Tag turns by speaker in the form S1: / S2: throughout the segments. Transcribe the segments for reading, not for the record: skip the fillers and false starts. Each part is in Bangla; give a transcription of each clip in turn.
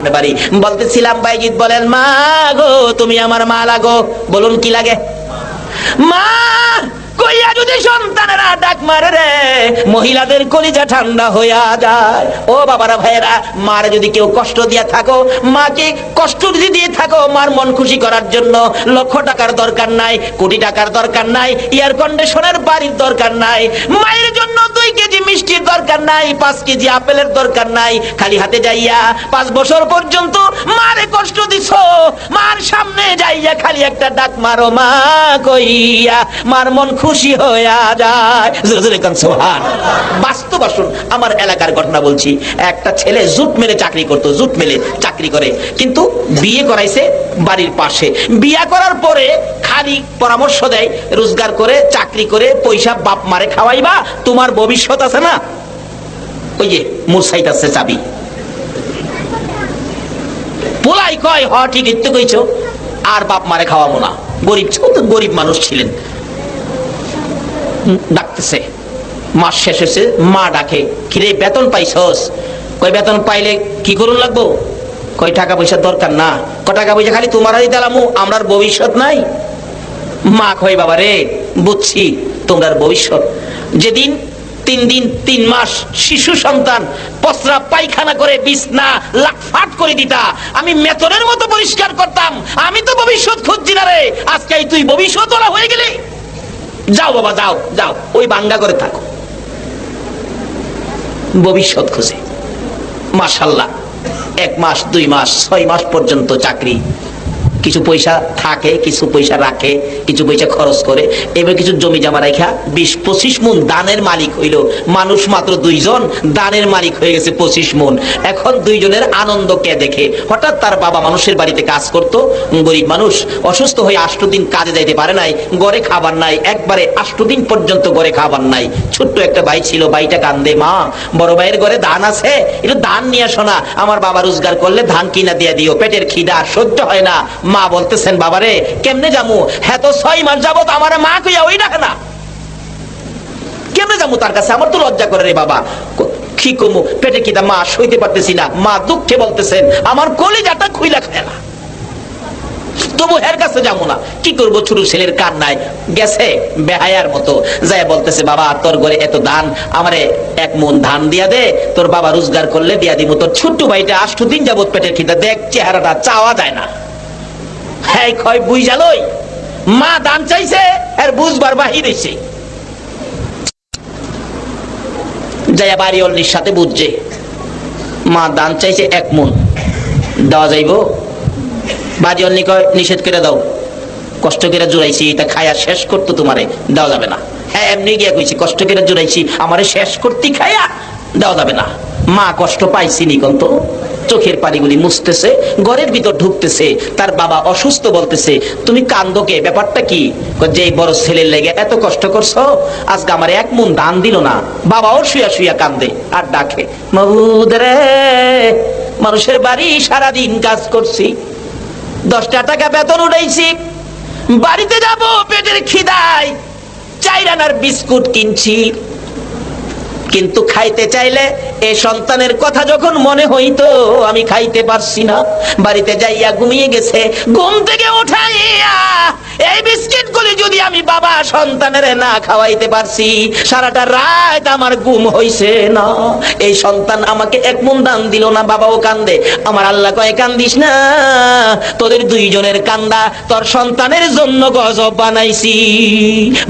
S1: বাড়ি বলতেছিলাম বাইজিৎ বলেন, মা গো তুমি আমার মা লাগো। বলুন কি লাগে? মা কইয়া যদি সন্তানেরা ডাক মারে রে, মহিলাদের কলিজা ঠান্ডা হইয়া যায়। ও বাবারা ভাইয়েরা, মার যদি কেউ কষ্ট দিয়া থাকো, মাকে কষ্ট যদি দিয়ে থাকো, মার মন খুশি করার জন্য লক্ষ টাকার দরকার নাই, কোটি টাকার দরকার নাই, এয়ার কন্ডিশনের বাড়ির দরকার নাই, মায়ের জন্য 2 কেজি মিষ্টির দরকার নাই, 5 কেজি আপেলের দরকার নাই। খালি হাতে যাইয়া 5 বছর পর্যন্ত মারে কষ্ট দিছো, মার সামনে যাইয়া খালি একটা ডাক মারো মা কইয়া, মার মন খুশি হইয়া যায়। বাস্তব আসুন, আমার এলাকার ঘটনা বলছি। একটা ছেলে জুট মেলে চাকরি করতো, জুট মেলে চাকরি করে, কিন্তু বিয়ে করাইছে বাড়ির পাশে। বিয়ে করার পরে খালি পরামর্শ দেয়, রোজগার করে চাকরি করে পয়সা বাপ মারে খাওয়াইবা, তোমার ভবিষ্যৎ আছে না, ওই যে মুসাইত আছে চাবি। পোলাই কয় হ ঠিক একটু কইছো, আর বাপ মারে খাওয়াবো না। গরিব গরিব মানুষ ছিলেন। ডাকতেছে, মাস শেষ হয়েছে, মা ডাকে, কিরে বেতন পাইছস? কই বেতন পাইলে কি করুন লাগবো? কই টাকা পয়সার দরকার না, ক টাকা পয়সা খালি তোমারই দিলামু, আমরার ভবিষ্যৎ নাই। মা কই বাবা রে, বুঝছি তোমরার ভবিষ্যৎ। যেদিন 3 দিন 3 মাস শিশু সন্তান প্রস্রাব পায়খানা করে বিছনা লাটফাট করে দিতা, আমি মেতনের মতো পরিষ্কার করতাম। আমি তো ভবিষ্যৎ খুঁজছি না রে, আজকে তুই ভবিষ্যৎওয়ালা হয়ে গেলি। যাও বাবা যাও, যাও ওই বাঙ্গা করে থাকো, ভবিষ্যৎ খুঁজে। মাশাআল্লাহ 1 মাস 2 মাস 6 মাস পর্যন্ত চাকরি, কিছু পয়সা থাকে, কিছু পয়সা রাখে, কিছু পয়সা খরচ করে, এবার কিছু জমি জমা রাখা 20-25 মণ দানের মালিক হইল। মানুষ মাত্র 2 জন, দানের মালিক হয়ে গেছে 25 মণ। এখন 2 জনের আনন্দ কে দেখে? হঠাৎ তার বাবা মানুষের বাড়িতে কাজ করত, গরিব মানুষ, অসুস্থ হয়ে 8 দিন কাজে যাইতে পারে নাই, ঘরে খাবার নাই, একবারে 8 দিন পর্যন্ত ঘরে খাবার নাই। ছোট্ট একটা ভাই ছিল, ভাইটা কান্দে, মা বড় ভাইয়ের ঘরে ধান আছে, একটু ধান নিয়ে আসো না, আমার বাবা রোজগার করলে ধান কিনা দিয়ে দিও, পেটের খিদা সহ্য হয় না। মা বলতেছেন, বাবারে কেমনে যামু, হ্যাঁ তো 6 মাস যাবত আমার মা কইয়া ওই ডাকে না, কেমনে যামু তার কাছে, আমার তো লজ্জা করে রে বাবা। কি কমু, পেটে খিদা, মা সইতে পারতেছি না। মা দুঃখে বলতেছেন, আমার কলিজাটা খুইলা খায় না, তবু হের কাছে যাবো না, কি করবো? ছোট ছেলের কান্নায় গেছে বেহায়ার মতো, যায় বলতেছে, বাবা তোর ঘরে এত ধান, আমারে 1 মণ ধান দিয়া দে, তোর বাবা রোজগার করলে দিয়া দিব। তোর ছোট্ট ভাইটা 8 দিন যাবত পেটের খিদা, দেখ চেহারাটা চাওয়া যায় না। হ্যাঁ কয় বুঝালই, মা দান চাইছে আর বুঝবার বাহির হইছে। যাইয়া বাড়ি অল্লির সাথে বুঝছে, মা দান চাইছে 1 মণ, দেওয়া যাইব? বাড়ি অল্লি কয় নিষেধ করে দাও, কষ্ট করে জোড়াইছি, এটা খায়া শেষ করতো, তোমারে দেওয়া যাবে না। হ্যাঁ এমনি গিয়া কইছি, কষ্ট করে জোড়াইছি, আমারে শেষ করতে খায়া দেওয়া যাবে না। মা কষ্ট পাইছি নিকন তো, চোখের পানিগুলি মুছতেছে, ঘরের ভিতর ঢুকতেছে, তার বাবা অসুস্থ, বলতেছে, তুমি কান্দোকে, ব্যাপারটা কি? যে বড় ছেলের লেগে এত কষ্ট করছো, আজকে আমার 1 মণ ধান দিল না। বাবাও শুয়া শুয়া কান্দে আর ডাকে, মাবুদ রে, মানুষের বাড়ি সারাদিন কাজ করছি, 10টা টাকা বেতন উঠাইছি, বাড়িতে যাব পেটের খিদায় 4 আনার বিস্কুট কিনছি, কিন্তু খাইতে চাইলে এই সন্তানের কথা যখন মনে হইতো, আমি খাইতে পারছি না। বাড়িতে যাইয়া ঘুমিয়ে গেছে, ঘুম থেকে উঠাইয়া এই বিস্কিট গুলি যদি আমি বাবা সন্তানের না খাওয়াইতে পারছি, সারাটা রাত আমার ঘুম হইছে না। এই সন্তান আমাকে 1 মণ ধান দিল না, বাবাও কান্দে। আমার আল্লাহ কয়, কান্দিস না, তোদের 2 জনের কান্দা তোর সন্তানের জন্য গজব বানাইছি।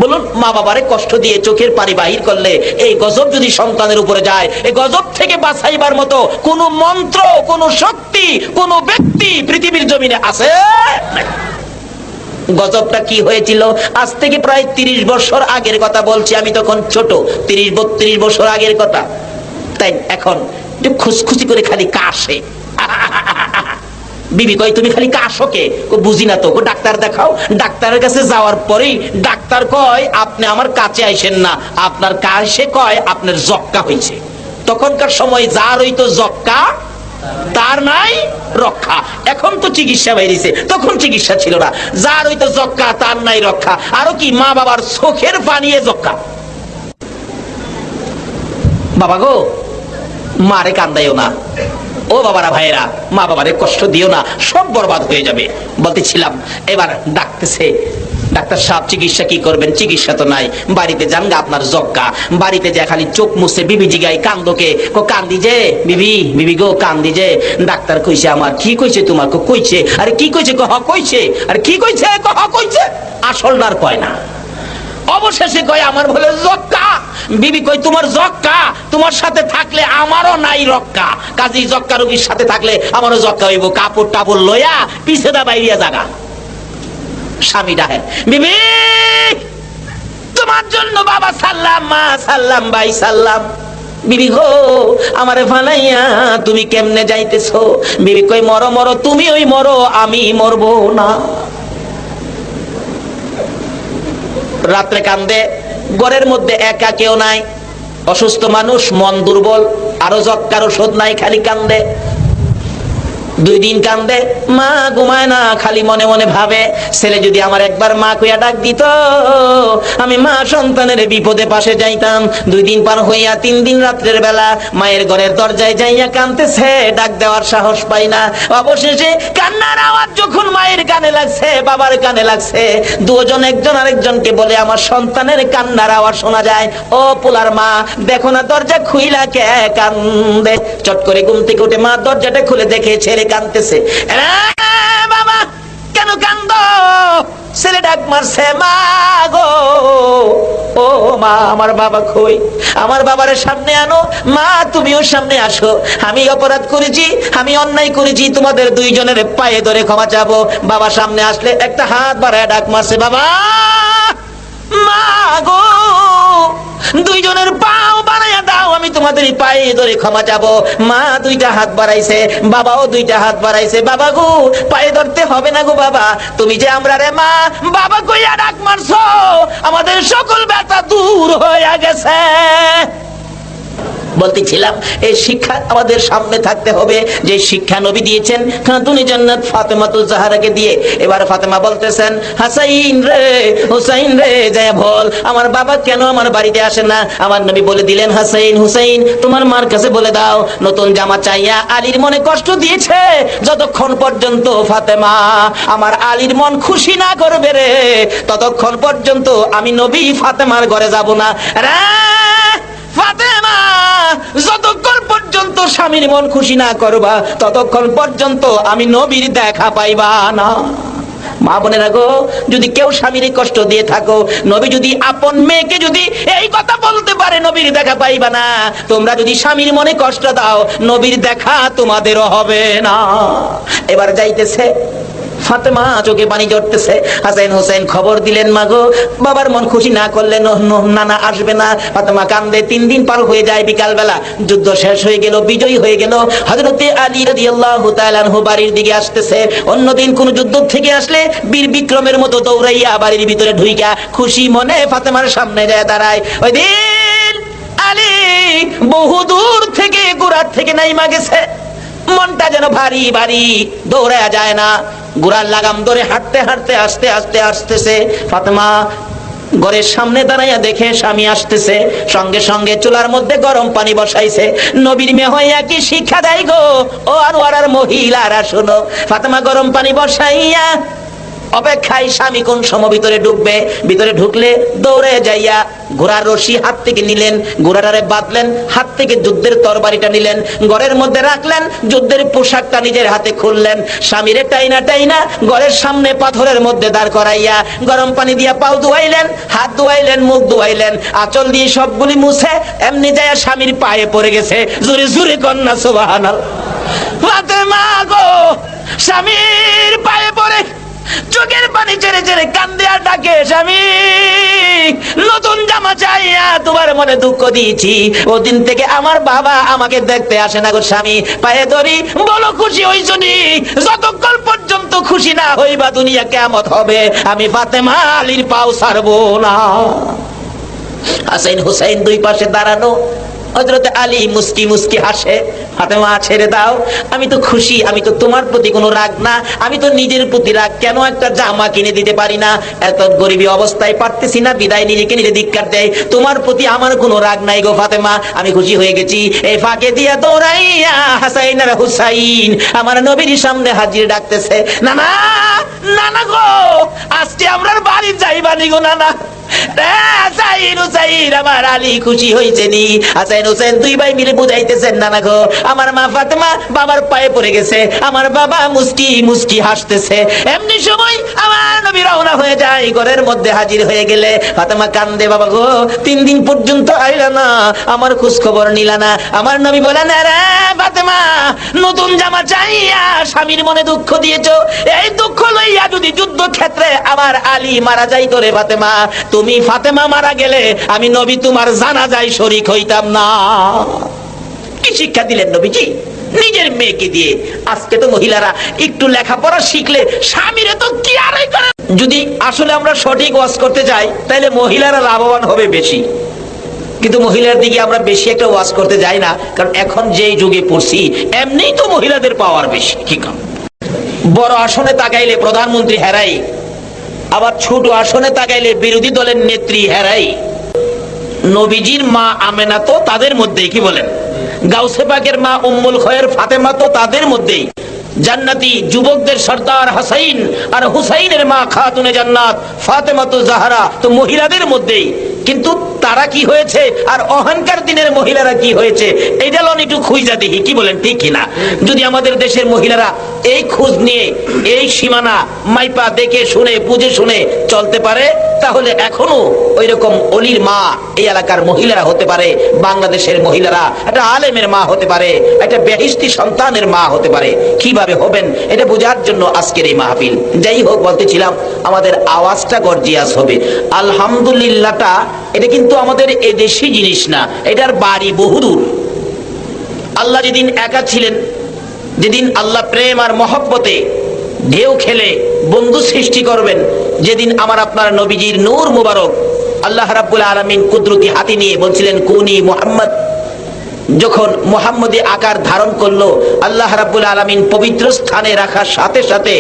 S1: বলুন, মা বাবারে কষ্ট দিয়ে চোখের পানি বাহির করলে এই গজব যদি সন্তানের উপরে যায়, এই গজব থেকে বাঁচাইবার মতো কোন মন্ত্র, কোন শক্তি, কোন ব্যক্তি পৃথিবীর জমিনে আছে? গজবটা কি হয়েছিল? আজ থেকে প্রায় 30 বছর আগের কথা বলছি, আমি তখন ছোট, 30-32 বছর আগের কথা। তাই এখন খুশখুশি করে খালি কাশে। বিবি কয়, তুমি খালি কাশো কে? বুঝি না তো, ডাক্তার দেখাও। ডাক্তারের কাছে যাওয়ার পরেই ডাক্তার কয়, আপনি আমার কাছে আইসেন না, আপনার কাশে কয় আপনার যক্কা হয়েছে। তখনকার সময় যার হইতো যক্কা তার নাই রক্ষা। এখন তো চিকিৎসা বেরিয়েছে, তখন চিকিৎসা ছিল না। যার হইতো যক্কা তার নাই রক্ষা। আরো কি, মা বাবার চোখের পানিয়ে যক্কা। বাবা গো, মারে কান্দাইও না, ও বাবারা ভাইয়েরা, মা বাবারে কষ্ট দিও না, সব বরবাদ হয়ে যাবে বলতেছিলাম। এবার ডাকতেছে, ডাক্তার সাহেব চিকিৎসা কি করবেন? চিকিৎসা তো নাই, বাড়িতে যান গা, আপনার জক্কা। বাড়িতে যা খালি চোখ মুছে বিবি জিগাই কান্দোকে, কান্দি যে বিবি, বিবি গো কান্দি যে। ডাক্তার কইছে আমার। কি কইছে তোমার? কইছে। আরে কি কইছে? কহ কইছে। আরে কি কইছে? কহ কইছে। আসল নার কয় না। অবশেষে কয় আমার বলে জক্কা। বিবি কই তোমার জক্কা, তোমার সাথে থাকলে আমারও নাই রক্কা। কাজী জক্কা রোগীর সাথে থাকলে আমারও জক্কা হইব। কাপড় টাপড় লইয়া পিছে দা বাইরিয়া জাগা। স্বামী ডাহে, বিবি তোমার জন্য বাবা সাল্লাম, মা সাল্লাম, ভাই সাল্লাম। বিবি গো আমারে ফালাইয়া তুমি কেমনে যাইতেছো? বিবি কই মরো মরো, তুমি ওই মরো, আমি মরবো না। রাত্রে কান্দে, ঘরের মধ্যে একা কেউ নাই, অসুস্থ মানুষ, মন দুর্বল, আরো জক্কার ওষুধ নাই, খালি কান্দে। 2 দিন কান্দে, মা ঘুমায় না, খালি মনে মনে ভাবে ছেলে যদি আমার একবার মা কইয়া ডাক দিত, আমি মা সন্তানের বিপদে পাশে যাইতাম। 2 দিন পার হইয়া 3 দিন রাত্রের বেলা মায়ের ঘরের দরজায় যাইয়া কাঁদতেছে, ডাক দেওয়ার সাহস পাই না। অবশেষে কান্নার আওয়াজ যখন মায়ের কানে লাগছে, বাবার কানে লাগছে, দুজন একজন আরেকজনকে বলে আমার সন্তানের কান্নার আওয়াজ শোনা যায়। ও পোলার মা দেখো না দরজা খুইলা কে কান্দে। চট করে ঘুম থেকে উঠে মা দরজাটা খুলে দেখে ছেলে কাঁদতেছে। বাবা কেন কান্দো? ছেলে ডাক মারছে, মা গো, ও মা আমার বাবা কই? আমার বাবার সামনে আনো। মা তুমিও সামনে আসো। আমি অপরাধ করেছি, আমি অন্যায় করেছি, তোমাদের 2 জনের পায়ে ধরে ক্ষমা চাবো। বাবা সামনে আসলে একটা হাত বাড়ায় ডাক মারছে, বাবা। মা গো 2 জনের পাও বাড়াইয়া দাও, আমি তোমাদের পায়ে ধরে ক্ষমা চাবো। মা 2টা হাত বাড়াইছে, বাবাও 2টা হাত বাড়াইছে। বাবা গো পায়ে ধরতে হবে না গো বাবা, তুমি যে আমরা রে মা বাবা কইয়া ডাক মারছো, আমাদের সকল ব্যথা দূর হয়ে গেছে। বলতেছিলাম এই শিক্ষা আমাদের সামনে থাকতে হবে, যে শিক্ষা নবী দিয়েছেন খাতুনে জান্নাত ফাতেমাতুজ জাহরাকে দিয়ে। এবার ফাতেমা বলতেছেন, হাসাইন রে, হুসাইন রে, যায় বল আমার বাবা কেন আমার বাড়িতে আসে না? আমার নবী বলে দিলেন, হাসাইন হুসাইন তোমার মার কাছে বলে দাও নতুন জামা চাইয়া আলীর মনে কষ্ট দিয়েছে। যতক্ষণ পর্যন্ত ফাতেমা আমার আলীর মন খুশি না করবে রে, ততক্ষণ পর্যন্ত আমি নবী ফাতেমার ঘরে যাব না রে। ফাতেমা যতক্ষণ পর্যন্ত স্বামীর মন খুশি না করবা, ততক্ষণ পর্যন্ত আমি নবীর দেখা পাইবা না। মা বোনেরা গো, যদি কেউ স্বামীর কষ্ট দিয়ে থাকো, নবী যদি আপন মেয়েকে যদি এই কথা বলতে পারে নবীর দেখা পাইবা না, তোমরা যদি স্বামীর মনে কষ্ট দাও, নবীর দেখা তোমাদেরও হবে না। এবার যাইতেছে ফাতেমা, চোখে পানি জড়তেছে। হাসাইন হোসেন খবর দিলেন, মা গো বাবার মন খুশি না করলে নানা আসবে না। ফাতেমা কান্দে। 3 দিন পার হয়ে যায়। বিকাল বেলা যুদ্ধ শেষ হয়ে গেল, বিজয়ী হয়ে গেল। হযরতে আলী রাদিয়াল্লাহু তাআলা আনহু বাড়ির দিকে আসতেছে। অন্যদিন কোন যুদ্ধ থেকে আসলে বীর বিক্রমের মতো দৌড়াইয়া বাড়ির ভিতরে ঢুইকা খুশি মনে ফাতেমার সামনে যায় দাঁড়ায়। ওই দিন আলী বহু দূর থেকে গোড়ার থেকে নাইমা গেছে, মনটা যেন ভারী ভারী, দৌড়া যায় না। গোড়ার লাগাম ধরে হাঁটতে হাঁটতে আস্তে আস্তে আসতেছে। ফাতেমা ঘরের সামনে দাঁড়াইয়া দেখে স্বামী আসতেছে, সঙ্গে সঙ্গে চুলার মধ্যে গরম পানি বসাইছে। নবীর মেয়ে হইয়া কি শিক্ষা দেয় গো ও আনোয়ারার মহিলারা, শোনো। ফাতেমা গরম পানি বসাইয়া অপেক্ষায় স্বামী কোন সময় ভিতরে ঢুকবে। ভিতরে ঢুকলে দৌড়ে যাইয়া ঘোড়ার রশি হাত থেকে নিলেন, ঘোড়াটারে বাঁধলেন, হাত থেকে যুদ্ধের তরবারিটা নিলেন, ঘরের মধ্যে রাখলেন, যুদ্ধের পোশাকটা নিজের হাতে খুললেন। স্বামীরে টাইনা টাইনা ঘরের সামনে পাথরের মধ্যে দাঁড় করাইয়া গরম পানি দিয়া পাও ধুয়াইলেন, হাত ধুয়াইলেন, মুখ ধুয়াইলেন, আঁচল দিয়ে সবগুলি মুছে এমনি যাইয়া স্বামীর পায়ে পড়ে গেছে। জোরে জোরে কন্যা সুবহানাল্লাহ। ফাতেমা গো স্বামীর পায়ে পড়ে চোখের পানি ছেড়ে ছেড়ে কান্দে আর ডাকে, স্বামী নতুন জামা চাইয়া তোমার মনে দুঃখ দিয়েছি, ওদিন থেকে আমার বাবা আমাকে দেখতে আসে না গো স্বামী। পায়ে ধরি, বলো খুশি হইছো নি? যতক্ষণ পর্যন্ত খুশি না হইবা দুনিয়া কিয়ামত হবে, আমি ফাতেমা আলীর পাও ছাড়বো না। হাসাইন হুসাইন 2 পাশে দাঁড়ানো। হযরত আলী মুস্কি মুস্কি হাসে। ফাতেমা ছেড়ে দাও, আমি তো খুশি, আমি তো তোমার প্রতি কোনো রাগ না, আমি তো নিজের প্রতি রাগ, কেন একটা জামা কিনে দিতে পারি না, এত গরিবী অবস্থায় পারতেছি না, বিদায় নিজেকে নিজে ধিক্কার দেয়, তোমার প্রতি আমার কোনো রাগ নাই গো ফাতেমা, আমি খুশি হয়ে গেছি। এই ফাঁকে দিয়া দৌড়াইয়া হাসাইন আর হুসাইন আমার নবীর সামনে হাজির ডাকতেছে, নানা নানা গো, আজকে আমরা বাড়ি যাইবানি গো নানা। আমার আলী খুশি হয়েছে নি, হাসাইন হোসেন দুই ভাই মিলে বুঝাইতেছেন, নানা গো আমার মা ফাতেমা বাবার পায়ে পড়ে গেছে, আমার বাবা মুস্কি মুস্কি হাসতেছে। এমনি সময় আমার নবী রওনা হয়ে যায়, ঘরের মধ্যে হাজির হয়ে গেলে ফাতেমা কান্দে, বাবা গো 3 দিন পর্যন্ত আইলা না, আমার খোঁজ খবর নিলা না। আমার নবী বলেন, রে ফাতেমা, নতুন জামা চাইয়া স্বামীর মনে দুঃখ দিয়েছো, এই দুঃখ লইয়া যদি যুদ্ধ ক্ষেত্রে আমার আলী মারা যাইতো রে ফাতেমা, তুমি ফাতেমা মারা গেলে আমি নবী তোমার জানাজায় শরীক হইতাম না। কি শিক্ষা দিলেন নবীজি নিজের মেয়েকে দিয়ে। আজকে তো মহিলারা একটু লেখাপড়া শিখলে স্বামীরে তো কি আড়াই করে। যদি আসলে আমরা সঠিক ওয়াজ করতে যাই তাহলে মহিলারা লাভবান হবে বেশি, কিন্তু মহিলার দিকে আমরা বেশি একটা ওয়াজ করতে যাই না, কারণ এখন যেই যুগে পড়ছি এমনিই তো মহিলাদের পাওয়ার বেশি। কি কাম, বড় আসনে তাকাইলে প্রধানমন্ত্রী হেরাই, আবার ছোট আসনে তাকাইলে বিরোধী দলের নেত্রী হেরাই। নবীজির মা আমেনা তো তাদের মধ্যেই, কি বলেন, গাউসে পাকের মা উম্মুল খয়ের ফাতেমা তো তাদের মধ্যেই, জান্নাতি যুবকদের সর্দার হাসাইন আর হুসাইনের মা খাতুনে জান্নাত ফাতেমা তো জাহরা তো মহিলাদের মধ্যেই। কিন্তু তারা কি হয়েছে আর অহংকার দিনের মহিলারা কি হয়েছে, এইটা লন একটু খুঁজা দেখি, কি বলেন, ঠিক কিনা? যদি আমাদের দেশের মহিলারা এই খোঁজ নিয়ে এই সীমানা মাইপা দেখে শুনে বুঝে শুনে চলতে পারে, তাহলে এখনো ওই রকম অলির মা এই এলাকার মহিলারা হতে পারে, বাংলাদেশের মহিলারা একটা আলেমের মা হতে পারে, একটা বেহিস্তি সন্তানের মা হতে পারে। কিভাবে হবেন এটা বোঝার জন্য আজকের এই মাহফিল। যাই হোক, বলতেছিলাম আমাদের আওয়াজটা গর্জিয়াস হবে। আলহামদুলিল্লাহটা এটা কিন্তু আমাদের এদেশি জিনিস না, এটার বাড়ি বহুদূর। আল্লাহ যেদিন একা ছিলেন, যেদিন আল্লাহ প্রেম আর মহব্বতে ঢেউ খেলে বন্ধু সৃষ্টি করবেন, যেদিন আমার আপনার নবীজির নূর মুবারক আল্লাহ রাব্বুল আলামিন কুদরতি হাতে নিয়ে বলছিলেন কুনি মুহাম্মদ, যখন মুহাম্মদী আকার ধারণ করলো, আল্লাহ রাব্বুল আলামিন পবিত্র স্থানে রাখার সাথে সাথে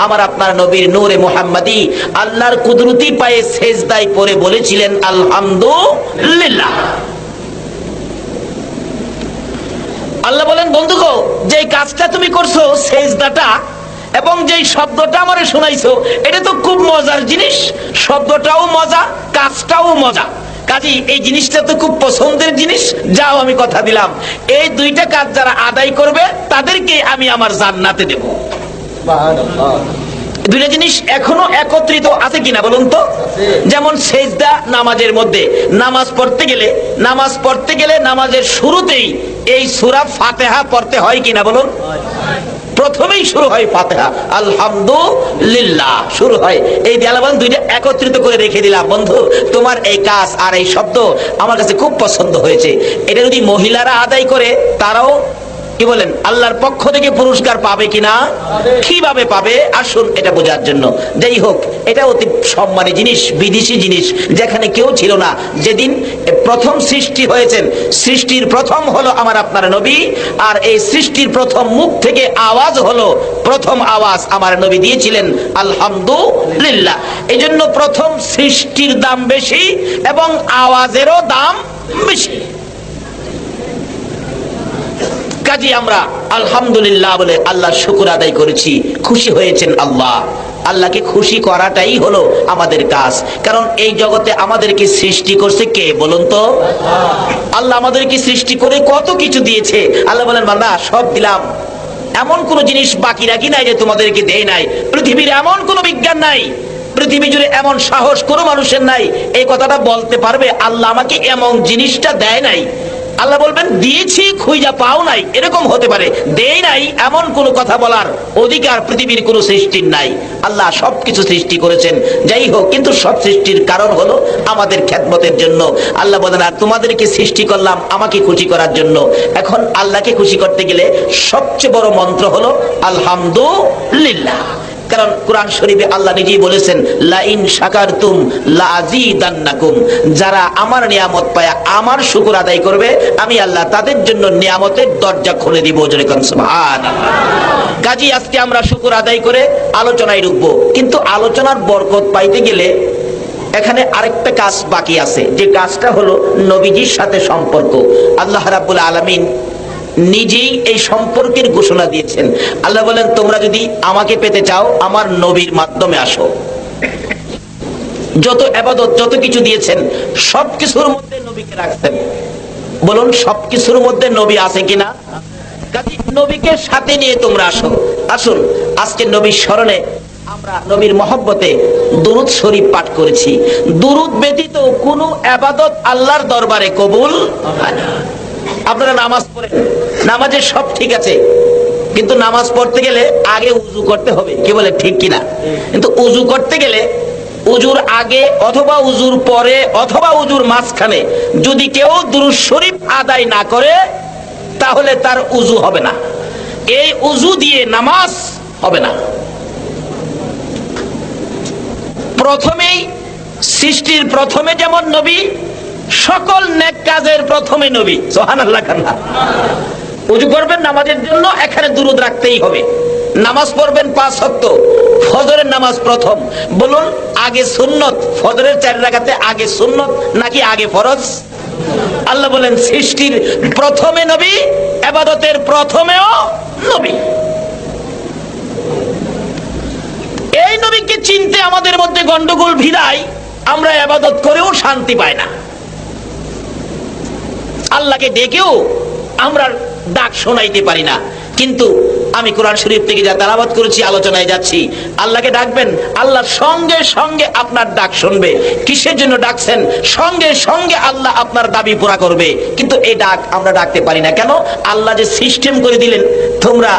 S1: আমার আপনার নবীর নূরে মুহাম্মাদি আল্লাহর কুদরতি পায়ে সেজদায় পড়ে বলেছিলেন আলহামদুলিল্লাহ। আল্লাহ বলেন, বন্ধুগো, যে কাজটা তুমি করছো সেজদাটা এবং যেই শব্দটা আমারে শোনাইছো, এটা তো খুব মজার জিনিস, শব্দটাও মজা, কাজটাও মজা, কাজী এই জিনিসটা তো খুব পছন্দের জিনিস। যাও, আমি কথা দিলাম এই দুইটা কাজ যারা আদায় করবে তাদেরকে আমি আমার জান্নাতে দেব। দুইটা জিনিস এখনো একত্রিত আছে কিনা বলুন তো? যেমন সেজদা নামাজের মধ্যে, নামাজ পড়তে গেলে নামাজের শুরুতেই এই সূরা ফাতিহা পড়তে হয় কিনা বলুন? প্রথমেই শুরু হয় ফাতিহা, আলহামদুলিল্লাহ শুরু হয়। এই দিয়ালাবান দুইটা একত্রিত করে রেখে দিলাম। বন্ধু, তোমার এই কাজ আর এই শব্দ আমার কাছে খুব পছন্দ হয়েছে। এটা যদি মহিলারা আদায় করে তারাও কি বলেন আল্লাহর পক্ষ থেকে পুরস্কার পাবে কিনা, কিভাবে পাবে, আসুন এটা বোঝার জন্য। যাই হোক, এটা অতি সম্মানী জিনিস, বিদেশি জিনিস, যেখানে কেউ ছিল না। যেদিন প্রথম সৃষ্টি হয়েছেন, সৃষ্টির প্রথম হলো আমার আপনার নবী, আর এই সৃষ্টির প্রথম মুখ থেকে আওয়াজ হলো, প্রথম আওয়াজ আমার নবী দিয়েছিলেন আলহামদুলিল্লাহ। এই জন্য প্রথম সৃষ্টির দাম বেশি এবং আওয়াজেরও দাম বেশি। কাজী আমরা আলহামদুলিল্লাহ বলে আল্লাহর শুকর আদায় করেছি, খুশি হয়েছেন আল্লাহ। আল্লাহকে খুশি করাটাই হলো আমাদের কাজ, কারণ এই জগতে আমাদেরকে সৃষ্টি করছে কে বলুন তো? আল্লাহ আমাদেরকে সৃষ্টি করে কত কিছু দিয়েছে। আল্লাহ বলেন, বান্দা সব দিলাম, এমন কোন জিনিস বাকি রাখি নাই যে তোমাদেরকে দেই নাই। পৃথিবীর এমন কোন বিজ্ঞান নাই, পৃথিবী জুড়ে এমন সাহস কোনো মানুষের নাই এই কথাটা বলতে পারবে আল্লাহ আমাকে এমন জিনিসটা দেয় নাই। আল্লাহ বলবেন দিয়েছি খুঁজা পাও নাই, এরকম হতে পারে। দেই নাই এমন কোন কথা বলার অধিকার পৃথিবীর কোন সৃষ্টির নাই। আল্লাহ সবকিছু সৃষ্টি করেছেন। যাই হোক, কিন্তু সব সৃষ্টির কারণ হলো আমাদের খেদমতের জন্য। আল্লাহ বলেন, আর তোমাদেরকে সৃষ্টি করলাম আমাকে খুশি করার জন্য। এখন আল্লাহকে খুশি করতে গেলে সবচেয়ে বড় মন্ত্র হলো আলহামদুলিল্লাহ। কারণ কোরআন শরীফে আল্লাহ নিজেই বলেছেন, লা ইন শাকারতুম লা আযীদান্নাকুম, যারা আমার নিয়ামত পায় আমার শুকর আদায় করবে, আমি আল্লাহ তাদের জন্য নিয়ামতের দরজা খুলে দিব। জোরে কোন সুবহানাল্লাহ। কাজী আজকে আমরা শুকর আদায় করে আলোচনায় ঢুকবো, কিন্তু আলোচনার বরকত পাইতে গেলে এখানে আরেকটা কাজ বাকি আছে, যে কাজটা হলো নবীজির সাথে সম্পর্ক। আল্লাহ রাব্বুল আলামিন নিজেই এই সম্পর্কের ঘোষণা দিয়েছেন। আল্লাহ বলেন, তোমরা যদি আমাকে পেতে চাও আমার নবীর মাধ্যমে আসো। যত ইবাদত যত কিছু দিয়েছেন সবকিছুর মধ্যে নবীকে রাখতেন। বলুন, সবকিছুর মধ্যে নবী আছে কিনা? কাজী নবীকে সাথে নিয়ে তোমরা আসো। আসুন আজকে নবীর স্মরণে আমরা নবীর মহব্বতে দুরূদ শরীফ পাঠ করেছি। দুরূদ ব্যতীত কোনো ইবাদত আল্লাহর দরবারে কবুল হয় না। আপনারা নামাজ পড়েন, নামাজের সব ঠিক আছে, কিন্তু নামাজ পড়তে গেলে আগে উযু করতে হবে। কি বলে, ঠিক কিনা? কিন্তু উযু করতে গেলে উজুর আগে অথবা উজুর পরে অথবা উজুর মাঝখানে যদি কেউ দুরূদ শরীফ আদায় না করে তাহলে তার উজু হবে না। এই উজু দিয়ে নামাজ হবে না। প্রথমেই সৃষ্টির প্রথমে যেমন নবী, সকল নেক কাজের প্রথমে নবী। সুবহানাল্লাহ। উযু করবেন নামাজের জন্য, এখানে দুরূদ রাখতেই হবে। নামাজ পড়বেন 5 ওয়াক্ত, ফজরের নামাজ প্রথম। বলুন, আগে সুন্নত, ফজরের 4 রাকাতে আগে সুন্নত নাকি আগে ফরজ? আল্লাহ বলেন সৃষ্টির প্রথমে নবী, ইবাদতের প্রথমেও নবী। এই নবীকে চিনতে আমাদের মধ্যে গন্ডগোল ভিড়াই, আমরা ইবাদত করেও শান্তি পাই না। আল্লাহকে ডেকেও আমরা ডাক শোনাইতে পারি না। কিন্তু আমি কোরআন শরীফ থেকে যা তেলাওয়াত করেছি, আলোচনায় যাচ্ছি, আল্লাহকে ডাকবেন, আল্লাহ সঙ্গে সঙ্গে আপনার ডাক শুনবে। কিসের জন্য ডাকছেন? সঙ্গে সঙ্গে আল্লাহ আপনার দাবি পুরা করবে। কিন্তু এই ডাক আমরা ডাকতে পারি না কেন? আল্লাহ যে সিস্টেম করে দিলেন, তোমরা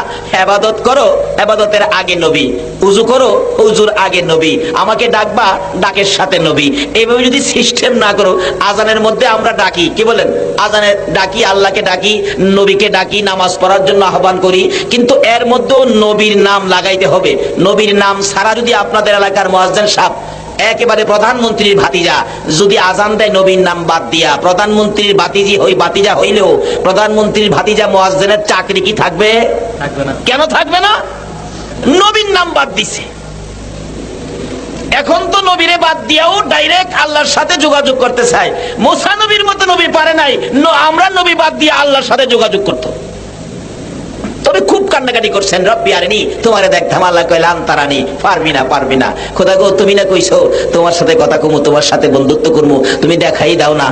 S1: ইবাদত করো, ইবাদতের আগে নবী, উযু করো, উযুর আগে নবী, আমাকে ডাকবা, ডাকের সাথে নবী। এইভাবে যদি সিস্টেম না করো, আজানের মধ্যে আমরা ডাকি, কি বলেন, আজানে ডাকি, আল্লাহকে ডাকি, নবীকে ডাকি, নামাজ পড়ার জন্য আহ্বান করি, কিন্তু এর মধ্যেও নবীর নাম লাগাইতে হবে। নবীর নাম ছাড়া যদি আপনাদের এলাকার মুয়াজ্জিন সাহেব একেবারে প্রধানমন্ত্রীর ভাতিজা যদি আজান দেয় নবীর নাম বাদ দিয়া, প্রধানমন্ত্রীর ভাতিজা হইলেও প্রধানমন্ত্রীর ভাতিজা মুয়াজ্জিনের চাকরি কি থাকবে? থাকবে না। কেন থাকবে না? নবীর নাম বাদ দিছে। এখন তো নবীরে বাদ দিয়াও ডাইরেক্ট আল্লাহর সাথে যোগাযোগ করতে চায়। মুসা নবীর মতো নবী পারে নাই, আমরা নবী বাদ দিয়ে আল্লাহর সাথে যোগাযোগ করতে। তবে খুব কান্নাকাটি করছেন, রব্বি আরিনি, তোমারে দেখতাম, আল্লাহ কইলাম তারানি, পারবি না খোদা গো, তুমি না কইছো তোমার সাথে কথা কমু, তোমার সাথে বন্ধুত্ব করবো, তুমি দেখাই দাও না।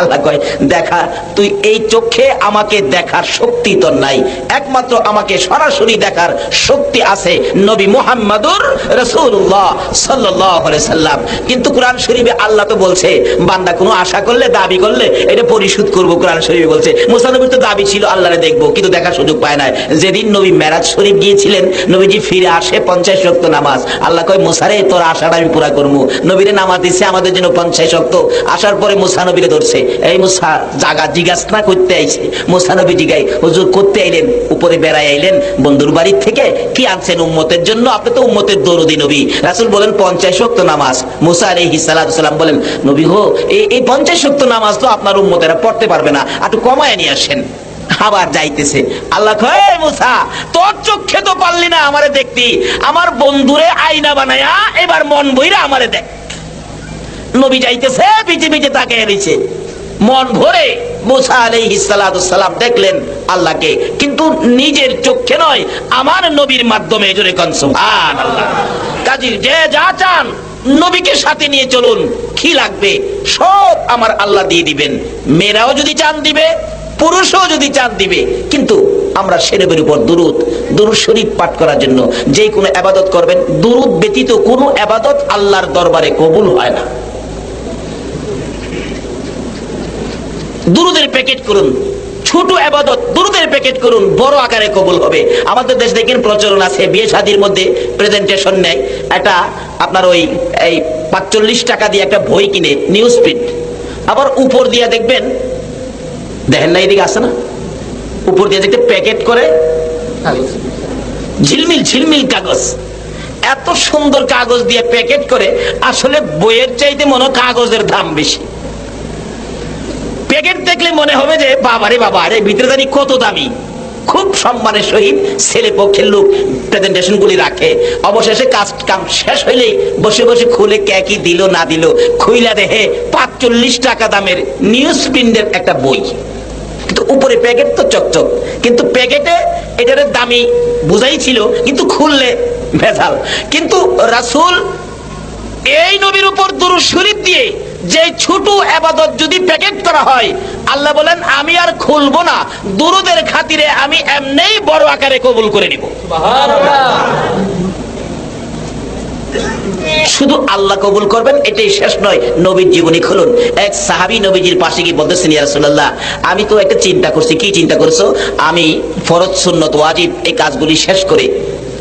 S1: আল্লাহ কয়, দেখা, তুই এই চোখে আমাকে দেখার শক্তি তোর নাই, একমাত্র আমাকে সরাসরি দেখার শক্তি আছে নবী মুহাম্মদুর রাসূলুল্লাহ সাল্লাল্লাহু আলাইহি সাল্লাম। কিন্তু কোরআন শরীফে আল্লাহ তো বলছে, বান্দা কোনো আশা করলে, দাবি করলে এটা পরিশোধ করব। কোরআন শরীফে বলছে, মুসা নবীর তো দাবি ছিল আল্লাহরে দেখবো, কিন্তু দেখার সুযোগ পায় না। যেদিন নবী মেরাজ শরীফ গিয়েছিলেন, নবীজি ফিরে আসে 50 ওয়াক্ত নামাজ। আল্লাহ কয়, মুসা রে, তোর আশাটা আমি পুরা করবো। নবীরে নামাজ দিছে আমাদের জন্য 50 ওয়াক্ত। আসার পরে মুসা নবীরে ধরছে, এই মুসা, জাগা জিজ্ঞাসা করতে আইছে। মুসা নবী জিগাই, হুজুর করতে আইলেন? উপরে বেড়াই আইলেন বন্ধুর বাড়ির থেকে, কি আনছেন উম্মতের জন্য? আপনি তো উম্মতের দরদি নবী। রাসূল বলেন 50 ওয়াক্ত নামাজ। মুসা আলাইহিস সালাম বলেন, নবী হো, এই 50 ওয়াক্ত নামাজ তো আপনার উম্মতেরা পড়তে পারবে না, একটু কমায় নিয়ে আসেন। আবার যাইতেছে, আল্লাহ কয়, মুসা, তোর চোখে তো পারলি না আমারে দেখবি, আমার বন্ধুরে আয়না বানায়া এবার মন বইরা আমারে দেখ। নবী যাইতেছে, পিছে পিছে তাকিয়ে রইছে, মন ভরে মুসা আলাইহিস সালাম দেখলেন আল্লাহকে, কিন্তু নিজের চোখে নয়, আমার নবীর মাধ্যমে। জোরে কোন সুবহানাল্লাহ। কাজী যে যা চান নবীকে সাথে নিয়ে চলুন, কি লাগবে সব আমার আল্লাহ দিয়ে দিবেন। মেয়েরাও যদি চান দিবে, পুরুষও যদি চান দিবে। কিন্তু আমরা সেরেবের উপর দুরূদ শরীফ পাঠ করার জন্য যে কোনো ইবাদত করবেন, দুরূদ ব্যতীত কোনো ইবাদত আল্লাহর দরবারে কবুল হয় না। দুরূদের প্যাকেট করুন, ছোট ইবাদত দুরূদের প্যাকেট করুন, বড় আকারে কবুল হবে। আমাদের দেশ দেখেন প্রচলন আছে, বিয়ে শাদীর মধ্যে প্রেজেন্টেশন নেয়, এটা আপনার ওই 45 টাকা দিয়ে একটা বই কিনে, নিউজ প্রিন্ট, আবার উপর দিয়ে দেখবেন, দেখেন না এদিকে আছে না, উপর দিয়ে দেখতে প্যাকেট করে ঝিলমিল কাগজ, এত সুন্দর কাগজ দিয়ে প্যাকেট করে, আসলে বইয়ের চাইতে মনে কাগজের দাম বেশি। প্যাকেট দেখলে মনে হবে যে বাবারে বাবা, আরে ভিতরে জানি কত দামি। খুব সম্মানের সহিত ছেলে পক্ষের লোক প্রেজেন্টেশন গুলি রাখে। অবশেষে কাম শেষ হইলেই বসে বসে খুলে কে কি দিল না দিল খুইলা দেখে 45 টাকা দামের নিউজ প্রিন্টের একটা বই, কিন্তু উপরে প্যাকেট তো চকচক, কিন্তু প্যাকেটে এটার দামি বুঝাই ছিল, কিন্তু খুললে ভেজাল। কিন্তু রাসূল এই নবীর উপর দুরূদ শরীফ দিয়ে যে ছোট ইবাদত যদি প্যাকেট করা হয়, আল্লাহ বলেন আমি আর খুলবো না, দুরূদের খাতিরে আমি এমনিই বড় আকারে কবুল করে নিব। সুবহানাল্লাহ। শুধু আল্লাহ কবুল করবেন এটাই শেষ নয়, নবীর জীবনী খুলুন। এক সাহাবী নবীজির পাশে গিয়ে বলতেছেন, ইয়া রাসূলুল্লাহ, আমি তো একটা চিন্তা করছি। কি চিন্তা করছো? আমি ফরজ সুন্নত ওয়াজিব এই কাজগুলি শেষ করে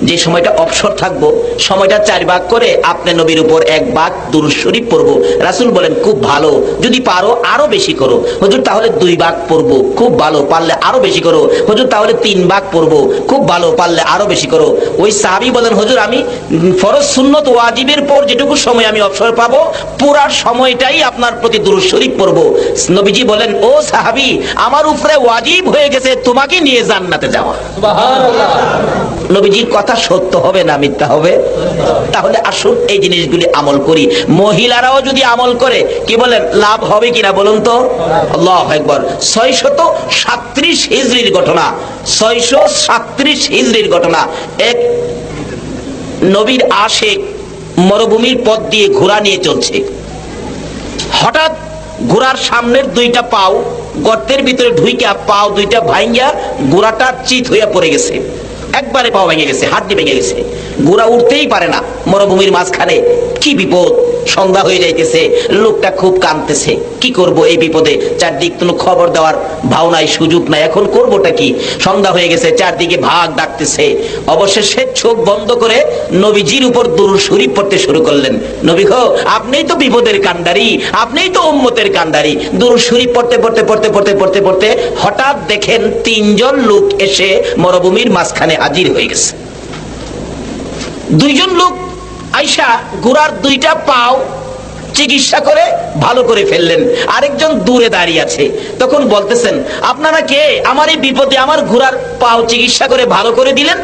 S1: যে সময়টা অবসর থাকবো, সময়টা 4 ভাগ করে আপনি নবীর উপর 1 ভাগ দুরূদ শরীফ পড়বো। রাসূল বলেন, খুব ভালো, যদি পারো আরো বেশি করো। হুজুর, তাহলে 2 ভাগ পড়বো। খুব ভালো, পারলে আরো বেশি করো। হুজুর, তাহলে 3 ভাগ পড়বো। খুব ভালো, পারলে আরো বেশি করো। ওই সাহাবী বলেন, হুজুর, আমি ফরজ সুন্নত ওয়াজিবের পর যেটুকু সময় আমি অবসর পাবো, পুরো সময়টাই আপনার প্রতি দুরূদ শরীফ পড়বো। নবীজি বলেন, ও সাহাবী, আমার উপরে ওয়াজিব হয়ে গেছে তোমাকে নিয়ে জান্নাতে যাওয়া। সুবহানাল্লাহ। নবীজির কথা সত্য হবে না মিথ্যা হবে? তাহলে আসুন এই জিনিসগুলি আমল করি। মহিলারাও যদি আমল করে, কি বলেন, লাভ হবে কিনা বলুন তো? আল্লাহু আকবার। 637 হিজরির ঘটনা, 637 হিজরির ঘটনা। এক নবীর আশিক মরুভূমির পথ দিয়ে ঘোড়া নিয়ে চলছে। হঠাৎ ঘোড়ার সামনের 2টা পাও গর্তের ভিতরে ঢুইকা পাও 2টা ভাঙ্গিয়া ঘোড়াটা চিত হইয়া পড়ে গেছে। একবারে পাও ভেঙে গেছে, হাড্ডি ভেঙে গেছে। ঘোড়া উঠতেই পারে না মরুভূমির মাঝখানে। কি বিপদ! সন্ধ্যা হয়ে যাইতেছে, লোকটা খুব কাঁদতেছে। কি করব এই বিপদে? চারদিক কোনো খবর দেওয়ার ভাও নাই, সুযোগ নাই, এখন করবোটা কি? সন্ধ্যা হয়ে গেছে, চারদিকে ভাগ ডাকতেছে। অবশেষে চোখ বন্ধ করে নবীজির উপর দুরূদ শরীফ পড়তে শুরু করলেন। নবী গো, আপনিই তো বিপদের কান্ডারি, আপনিই তো উম্মতের কান্ডারি। দুরূদ শরীফ পড়তে পড়তে পড়তে পড়তে পড়তে পড়তে হঠাৎ দেখেন 3 জন লোক এসে মরুভূমির মাঝখানে হাজির হয়ে গেছে। 2 জন লোক আইসা ঘোড়ার 2টা পাও চিকিৎসা করে ভালো করে ফেললেন। আরেকজন দূরে দাঁড়িয়ে আছে। তখন বলতেছেন, আপনারা কে? আমার এই বিপদে আমার ঘোড়ার পাও চিকিৎসা করে ভালো করে দিলেন।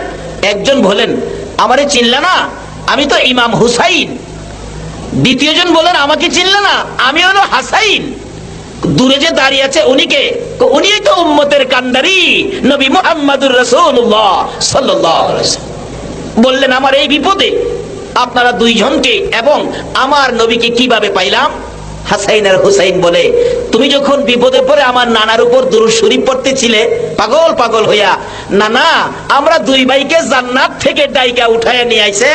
S1: একজন বলেন, আমারে চিনলে না? আমি তো ইমাম হুসাইন। দ্বিতীয় জন বলেন, আমাকে চিনলে না? আমি হলো হাসাইন। দূরে যে দাঁড়িয়ে আছে উনি কে? উনি তো উম্মতের কান্ডারি নবী মুহাম্মদুর রাসূলুল্লাহ সাল্লাল্লাহু আলাইহি ওয়াসাল্লাম। বললেন, আমার এই বিপদে আপনারা 2 জনকে এবং আমার নবীকে কিভাবে পাইলাম? হাসাইন আর হুসাইন বলে, তুমি যখন বিপদে পড়ে আমার নানার উপর দুরূদ শরীফ পড়তেছিলে পাগল পাগল হইয়া, নানা আমরা 2 ভাইকে জান্নাত থেকে ডাইকা উঠায় নিয়ে আইছে,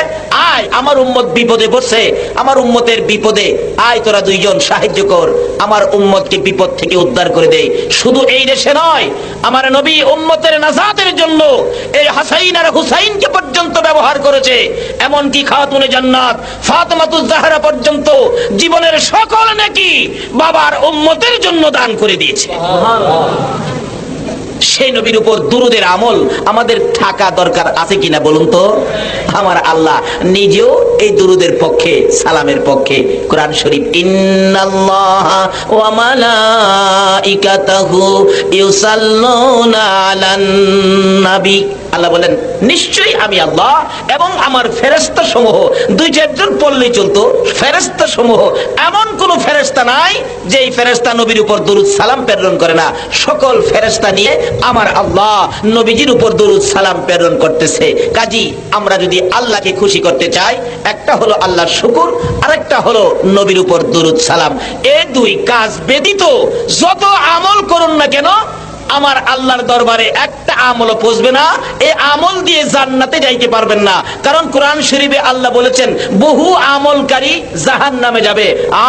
S1: আয় আমার উম্মত বিপদে পড়ছে, আমার উম্মতের বিপদে আয় তোরা 2 জন সাহায্য কর, আমার উম্মতকে বিপদ থেকে উদ্ধার করে দেই। শুধু এই দেশে নয়, আমার নবী উম্মতের নাজাতের জন্য এই হাসাইন আর হুসাইনকে পর্যন্ত ব্যবহার করেছে। এমনকি খাতুনে জান্নাত ফাতেমাতুজ জাহরা পর্যন্ত জীবনের সকল নাকি বাবার উম্মতের জন্য দান করে দিয়েছে। সেই নবীর উপর দুরূদের আমল আমাদের থাকা দরকার আছে কিনা বলুন তো? আমার আল্লাহ নিজেও এই দুরূদের পক্ষে, সালামের পক্ষে। কোরআন শরীফ, ইন্নাল্লাহা ওয়া মালাইকাতাহু ইউসাল্লুনা আলান নবী। আল্লাহ বলেন, নিশ্চয়ই আমি আল্লাহ এবং আমার ফেরেশতা সমূহ, 2-4 জন পড়লেই চলতো, ফেরেশতা সমূহ এমন কোন ফেরেশতা নাই যে এই ফেরেশতা নবীর উপর দরুদ সালাম প্রেরণ করে না। সকল ফেরেশতা নিয়ে আমার আল্লাহ নবীজির উপর দরুদ সালাম প্রেরণ করতেছে। কাজী আমরা যদি আল্লাহকে খুশি করতে চাই, একটা হলো আল্লাহর শুকর, আরেকটা হলো নবীর উপর দরুদ সালাম। এই 2 কাজ ব্যতীত যত আমল করুন না কেন, আমার আল্লাহর দরবারে একটা আমল পৌঁছবে না। এই আমল দিয়ে জান্নাতে যাইতে পারবেন না। কারণ কোরআন শরীফে আল্লাহ বলেছেন, বহু আমলকারী জাহান্নামে যাবে।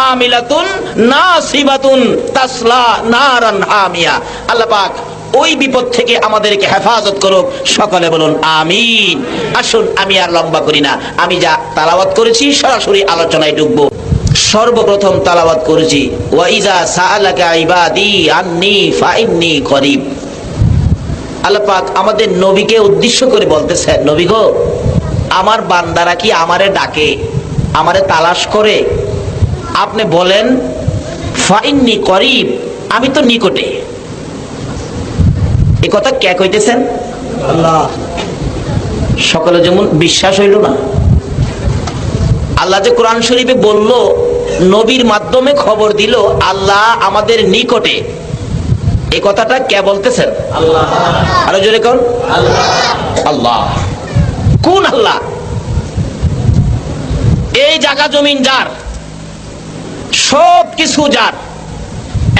S1: আমিলাতুন নাসিবাতুন তাসলা নারান হামিয়া। আল্লাহ পাক ওই বিপদ থেকে আমাদেরকে হেফাজত করুক। সকলে বলুন আমিন। আসুন আমি আর লম্বা করি না, আমি যা তেলাওয়াত করেছি সরাসরি আলোচনায় ঢুকবো। সর্বপ্রথম তেলাওয়াত করেছি, ওয়া ইজা সাআলাকা ইবাদি আন্নী ফাইন্নী করিব। আল্লাহ পাক আমাদের নবীকে উদ্দেশ্য করে বলতেছেন, নবী গো আমার বান্দারা কি আমারে ডাকে, আমারে তালাশ করে? আপনি বলেন ফাইন্নি করিব, আমি তো নিকটে। এই কথা কে কইতেছেন? আল্লাহ। সকলে যেমন বিশ্বাস হইল না। আল্লাহ যে কোরআন শরীফে বলল, নবীর মাধ্যমে খবর দিল আল্লাহ আমাদের নিকটে, এই কথাটা কে বলতেছেন? আল্লাহ। আরো জোরে কোন? আল্লাহ। আল্লাহ। কোন আল্লাহ? এই জায়গা জমিন যার, সব কিছু যার,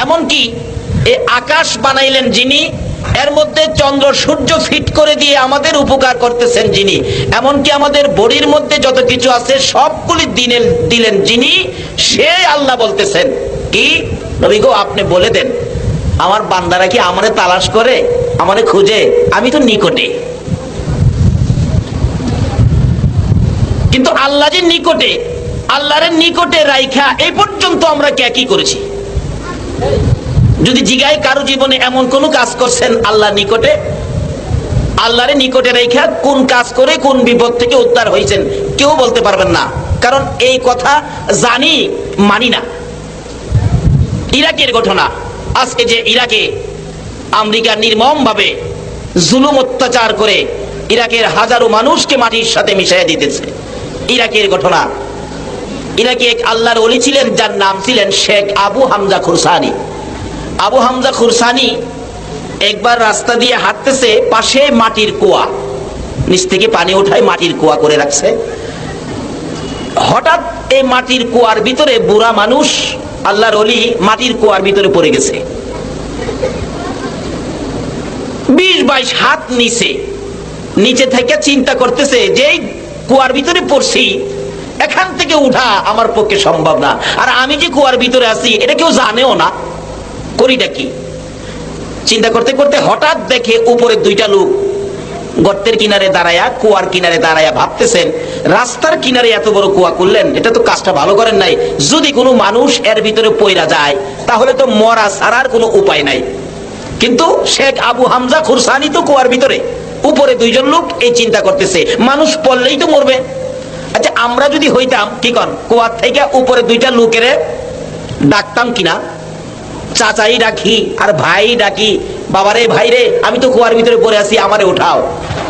S1: এমনকি এই আকাশ বানাইলেন যিনি, এর মধ্যে চন্দ্র সূর্য ফিট করে দিয়ে আমাদের উপকার করতেছেন যিনি, এমনকি আমাদের বডির মধ্যে যত কিছু আছে সবগুলি দিলেন যিনি, সে আল্লাহ বলতেছেন কি, নবী গো আপনি বলে দেন আমার বান্দারা কি আমারে তালাশ করে, আমারে খুঁজে? আমি তো নিকটে। কিন্তু আল্লাহ যে নিকটে, আল্লাহর নিকটে রাইখা এই পর্যন্ত আমরা কে কি করেছি? যদি জিগাই কারো জীবনে এমন কোন কাজ করছেন আল্লাহ নিকটে, আল্লাহরে নিকটে রেখা কোন কাজ করে কোন বিপদ থেকে উদ্ধার হয়েছেন, কেউ বলতে পারবেন না। কারণ এই কথা জানি, মানি না। ইরাকের ঘটনা, আজকে যে ইরাকে আমেরিকা নির্মম ভাবে জুলুম অত্যাচার করে ইরাকের হাজারো মানুষকে মাটির সাথে মিশিয়ে দিতেছে, ইরাকের ঘটনা। ইরাকে এক আল্লাহর ওলি ছিলেন যার নাম ছিলেন শেখ আবু হামজা খুরসানি। আবু হামজা খুরসানি একবার রাস্তা দিয়ে হাঁটতেছে, পাশে মাটির কুয়া, নিচ থেকে পানি উঠায় মাটির কুয়া করে রাখছে। হঠাৎ এই মাটির কুয়ার ভিতরে বুড়া মানুষ আল্লাহর ওলি মাটির কুয়ার ভিতরে পড়ে গেছে। 20-22 হাত নিচে থেকে চিন্তা করতেছে যে এই কুয়ার ভিতরে পড়ছি, এখান থেকে উঠা আমার পক্ষে সম্ভব না, আর আমি যে কুয়ার ভিতরে আছি এটা কেউ জানেও না, করিটা কি? চিন্তা করতে করতে হঠাৎ দেখে উপরে দুইটা লোক গর্তের কিনারে দাঁড়ায়া, কুয়ার কিনারে দাঁড়ায়া ভাবতেছেন, রাস্তার কিনারে এত বড় কুয়া করলেন, এটা তো কাজটা ভালো করেন নাই। যদি কোনো মানুষ এর ভিতরে পইরা যায় তাহলে তো মরা ছাড়ার কোনো উপায় নাই। কিন্তু শেখ আবু হামজা খুরসানি তো কুয়ার ভিতরে, উপরে দুইজন লোক এই চিন্তা করতেছে, মানুষ পড়লেই তো মরবে। আচ্ছা আমরা যদি হইতাম কি কন, কুয়ার থেকে উপরে দুইটা লোকের ডাকতাম কিনা, চাচাই ডাকি আর ভাই ডাকি, বাবারে ভাই রে আমি তো কুয়ার ভিতরে পড়ে আছি, আমারে উঠাও।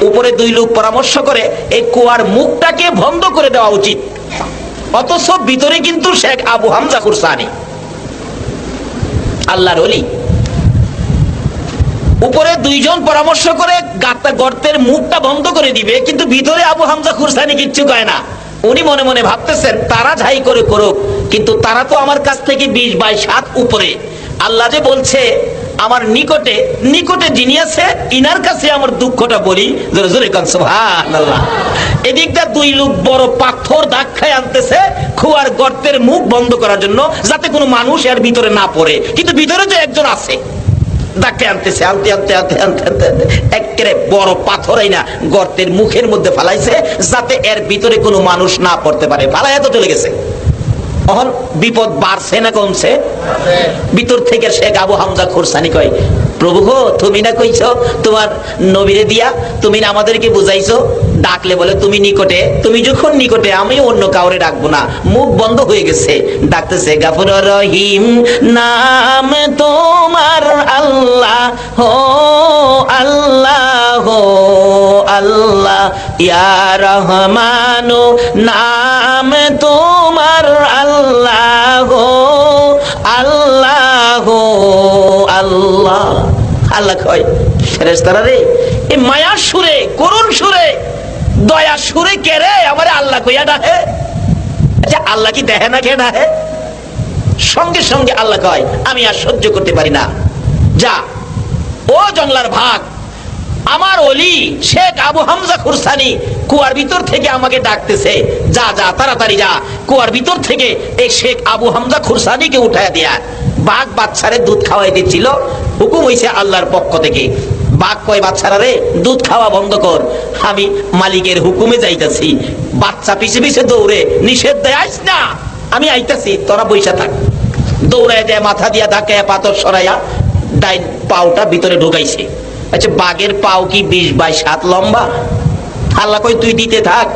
S1: উপরে দুই লোক পরামর্শ করে এই কুয়ার মুখটাকে বন্ধ করে দেওয়া উচিত। অথচ ভিতরে কিন্তু শেখ আবু হামজা খুরসানি আল্লাহর ওলি। উপরে দুইজন পরামর্শ করে গর্তের মুখটা বন্ধ করে দিবে, কিন্তু ভিতরে আবু হামজা খুরসানি কিচ্ছু কয় না। উনি মনে মনে ভাবতেছেন তারা যাই করে করুক, কিন্তু তারা তো আমার কাছ থেকে 20-22 হাত উপরে। আল্লাহ যে বলছে আমার নিকটে, নিকটে যিনি আছে ইনার কাছে আমার দুঃখটা বলি, জোরে জোরে কান সুবহানাল্লাহ। এদিকটা দুই লোক বড় পাথর ধাক্কায় আনতেছে কুয়ার গর্তের মুখ বন্ধ করার জন্য, যাতে কোনো মানুষ এর ভিতরে না পড়ে, কিন্তু ভিতরে তো একজন আছে। ধাক্কা আনতেছে, আনতে আনতে আনতে আনতে আনতে একেবারে বড় পাথরই না গর্তের মুখের মধ্যে ফালাইছে, যাতে এর ভিতরে কোনো মানুষ না পড়তে পারে। ফালাইয়া তো চলে গেছে। এখন বিপদ বাড়ছে না কমছে? ভিতর থেকে শেখ আবু হামজা খুরসানি কয়, প্রভু গো তুমি না কইছো তোমার নবীরে দিয়া, তুমি না আমাদেরকে বুঝাইছো, ডাকলে বলে তুমি নিকটে, তুমি যখন নিকটে আমি অন্য কাউরে ডাকবো না, মুখ বন্ধ হয়ে গেছে। ডাকতেছে গাফুর রহিম নাম তোমার আল্লাহ হো আল্লাহ হো আল্লাহ, ইয়া রহমানু নাম তোমার আল্লাহ হো আল্লাহ হো আল্লাহ। আল্লাহ কয় ফেরেশতারা রে, এই মায়ার সুরে, করুণ সুরে, দয়া সুরে কে রে আমারে আল্লাহ কইয়া ডাকে? আচ্ছা আল্লাহ কি দেখে না, কে ডাকে? সঙ্গে সঙ্গে আল্লাহ কয় আমি আর সহ্য করতে পারি না, যা ও জংলার ভাগ, আমার ওলি শেখ আবু হামজা খুরসানি কুয়ার ভিতর থেকে আমাকে ডাকতেছে, যা যা তাড়াতাড়ি যা, কুয়ার ভিতর থেকে এই শেখ আবু হামজা খুরসানিকে উঠায় দেয়া। বাঘ বাচ্চারে দুধ খাওয়াই দিচ্ছিল, হুকুম হইছে আল্লাহর পক্ষ থেকে। বাঘ কয় বাচ্চারা রে দুধ খাওয়া বন্ধ কর, আমি মালিকের হুকুমে যাইতাছি। বাচ্চা পিছে পিছে দৌড়ে নিষেধ দেয়, আইস না আমি আইতাছি, তোরা বইসা থাক। দৌড়ায় দেয়, মাথা দিয়া ধাক্কায় পাথর সরাইয়া ডাইন পাওটা ভিতরে ঢুকাইছে। আচ্ছা বাঘের পাও কি 20-22 হাত লম্বা? আল্লাহ কই তুই দিতে থাক,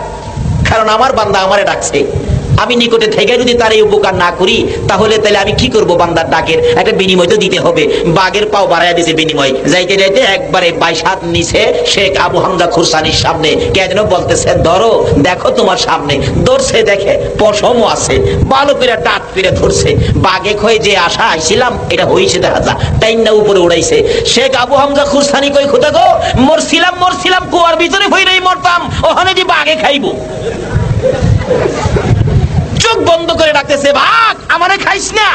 S1: কারণ আমার বান্দা আমারে ডাকছে, আমি নিকটে থেকে যদি তার এই উপকার না করি তাহলে আমি কি করব? বান্দার ডাকের একটা বিনিময় তো দিতে হবে। বাঘের পাও বাড়াইয়া দিছে বিনিময়। যাইতে যাইতে একবারে 22 হাত নিচে শেখ আবু হামজা খুরসানির সামনে কে যেন বলতেছে, ধরো দেখো তোমার সামনে। ধরছে, দেখে পশমও আছে, ভালো করে ডাক করে ধরছে। বাঘে খয়ে যে আশা আইছিলাম এটা হইছে দেখা যা, তাই না উপরে উড়াইছে। শেখ আবু হামজা খুরসানি কই, খোদা গো মরছিলাম কুয়ার ভিতরে হইলেই মরতাম, ওখানে যে বাঘে খাইব। চোখ বন্ধ করে ডাকতেছে, বাঘ আমারে খাইস না।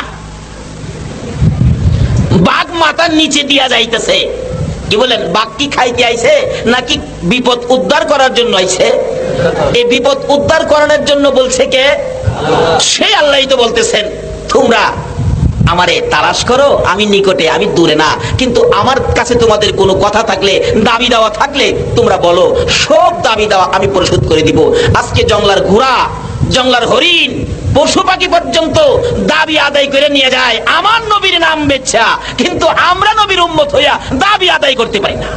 S1: বাঘ মাথার নিচে দিয়া যাইতেছে। কি বলেন? বাঘ কি খাইতে আইছে নাকি বিপদ উদ্ধার করার জন্য আইছে? এই বিপদ উদ্ধার করানোর জন্য বলছে কে? সেই আল্লাহই তো বলতেছেন, তোমরা আমারে তালাশ করো, আমি নিকটে, আমি দূরে না। কিন্তু আমার কাছে তোমাদের কোনো কথা থাকলে, দাবি দেওয়া থাকলে তোমরা বলো, সব দাবি দেওয়া আমি পরিশোধ করে দিব। আজকে জংলার ঘোড়া, জংলার হরিণ, পশু পাখি পর্যন্ত দাবি আদায় করে নিয়ে যায় আমার নবীর নাম বেচ্ছা, কিন্তু আমরা নবীর উম্মত হইয়া দাবি আদায় করতে পারি না।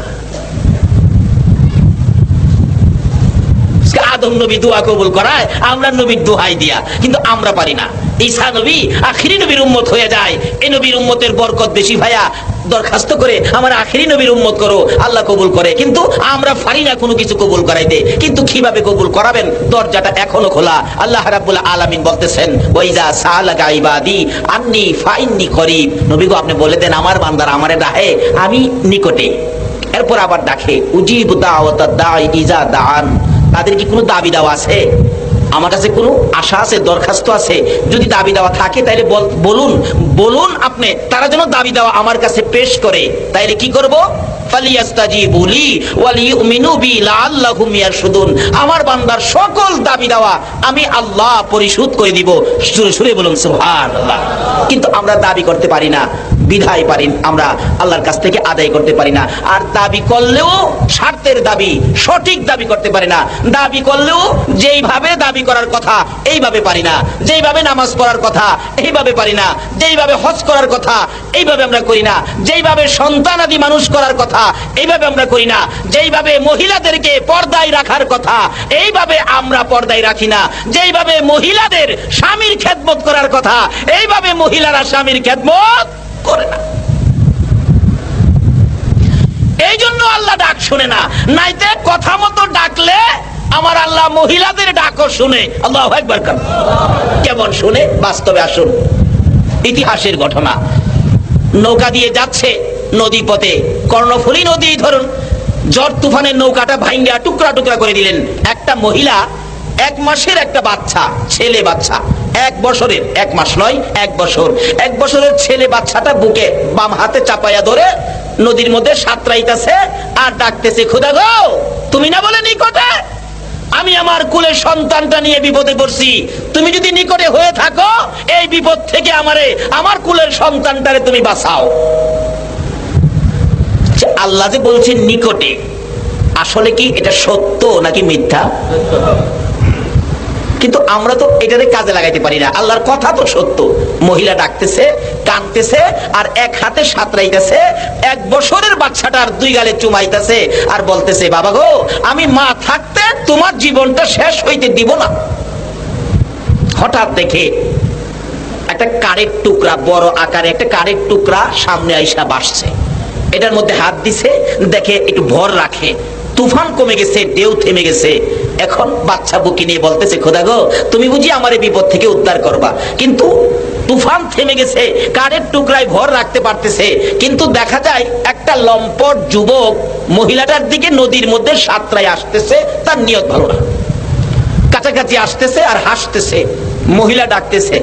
S1: আদম নবী দোয়া কবুল করায় আমরা নবীর দোহাই দিয়া, কিন্তু আমরা পারি না। ঈসা নবী আখিরি নবীর উম্মত হয়ে যায়, এই নবীর উম্মতের বরকত বেশি ভাইয়া, দরখাস্ত করে আমার আখিরি নবীর উম্মত করো, আল্লাহ কবুল করে। কিন্তু আমরা পারি না কোনো কিছু কবুল করাইতে। কিন্তু কিভাবে কবুল করাবেন? দরজাটা এখনো খোলা। আল্লাহ রাব্বুল আলামিন বলতেছেন, ওয়াইজা সালাকা ইবাদি আন্নী ফাইন্নী করিব। নবী গো আপনি বলে দেন আমার বান্দারা আমারে ডাকে, আমি নিকটে। এরপর আবার ডাকে, উজিবু দাওয়াতাদ দাঈ ইজা দাআন। তাদের কি কোনো দাবি দেওয়া আছে? আমার কাছে কোনো আশা আছে, দরখাস্ত আছে? যদি দাবি দেওয়া থাকে তাহলে বলুন আপনি, তারা যেন দাবি দেওয়া আমার কাছে পেশ করে। তাইলে কি করব? ফালিয়াস্তাজিবু লি ওয়া লিউমিনু বি লাআল্লাহুম ইয়ারশুদুন। আমার বান্দার সকল দাবি দেওয়া আমি আল্লাহ পরিশোধ করে দিব। সুরে সুরে বলুন সুবহানাল্লাহ। কিন্তু আমরা দাবি করতে পারি না, বিধায় পারি আমরা আল্লাহর কাছ থেকে আদায় করতে পারি না। আর দাবি করলেও স্বার্থের দাবি, সঠিক দাবি করতে পারি না। দাবি করলেও যেইভাবে দাবি করার কথা এইভাবে পারি না, যেইভাবে নামাজ পড়ার কথা এইভাবে পারি না, যেইভাবে হজ করার কথা এইভাবে আমরা করি না, যেইভাবে সন্তানাদি মানুষ করার কথা এইভাবে আমরা করি না, যেইভাবে মহিলাদেরকে পর্দায় রাখার কথা এইভাবে আমরা পর্দায় রাখি না, যেইভাবে মহিলাদের স্বামীর খেদমত করার কথা এইভাবে মহিলারা স্বামীর খেদমত করে না। এই জন্য আল্লাহ ডাক শুনে না। নাইতে কথা মতো ডাকলে আমার আল্লাহ মহিলাদের ডাকও শুনে। আল্লাহু আকবার। কেমন শুনে? বাস্তবে আসুন, ইতিহাসের ঘটনা। নৌকা দিয়ে যাচ্ছে নদী পথে, কর্ণফুলী নদী ধরুন, ঝড় তুফানের নৌকাটা ভাঙ্গা টুকরা টুকরা করে দিলেন। একটা মহিলা 1 মাসের একটা বাচ্চা, ছেলে বাচ্চা, 1 বছরের, 1 মাস নয় 1 বছর, 1 বছরের ছেলে বাচ্চাটা বুকে বাম হাতে চাপাইয়া ধরে নদীর মধ্যে সাঁতরাইতেছে আর ডাকতেছে, খোদা গো তুমি না বলে নিকটে? আমি আমার কুলের সন্তানটা নিয়ে বিপদে পড়ছি, তুমি যদি নিকটে হয়ে থাকো এই বিপদ থেকে আমার কুলের সন্তানটারে তুমি বাঁচাও। আল্লাহ যে বলছেন নিকটে, আসলে কি এটা সত্য নাকি মিথ্যা? কিন্তু আমরা তো এটারে কাজে লাগাইতে পারি না। আল্লাহর কথা তো সত্য। মহিলা ডাকতেছে, কাঁদতেছে আর 1 হাতে সাঁতরাইতেছে, 1 বছরের বাচ্চাটার 2 গালে চুমাইতেছে আর বলতেছে, বাবা গো আমি মা থাকতে তোমার জীবনটা শেষ হইতে দিব না। হঠাৎ দেখে একটা কাঠের টুকরা, বড় আকারে একটা কাঠের টুকরা সামনে আইসা বাসছে। এটার মধ্যে হাত দিছে, দেখে একটু ভর রাখে, তুফান কমে গেছে, ঢেউ থেমে গেছে। এখন বাচ্চা বুকে নিয়ে বলতেছে, খোদা গো তুমি বুঝি আমার এই বিপদ থেকে উদ্ধার করবা। কিন্তু তুফান থেমে গেছে, কাঠের টুকরায় ভর রাখতে পারতেছে, কিন্তু দেখা যায় একটা লম্পট যুবক মহিলাটার দিকে নদীর মধ্যে সাঁতরায় আসতেছে, তার নিয়ত ভালো না। কাছাকাছি আসতেছে আর হাসতেছে। মহিলা ডাকতেছে,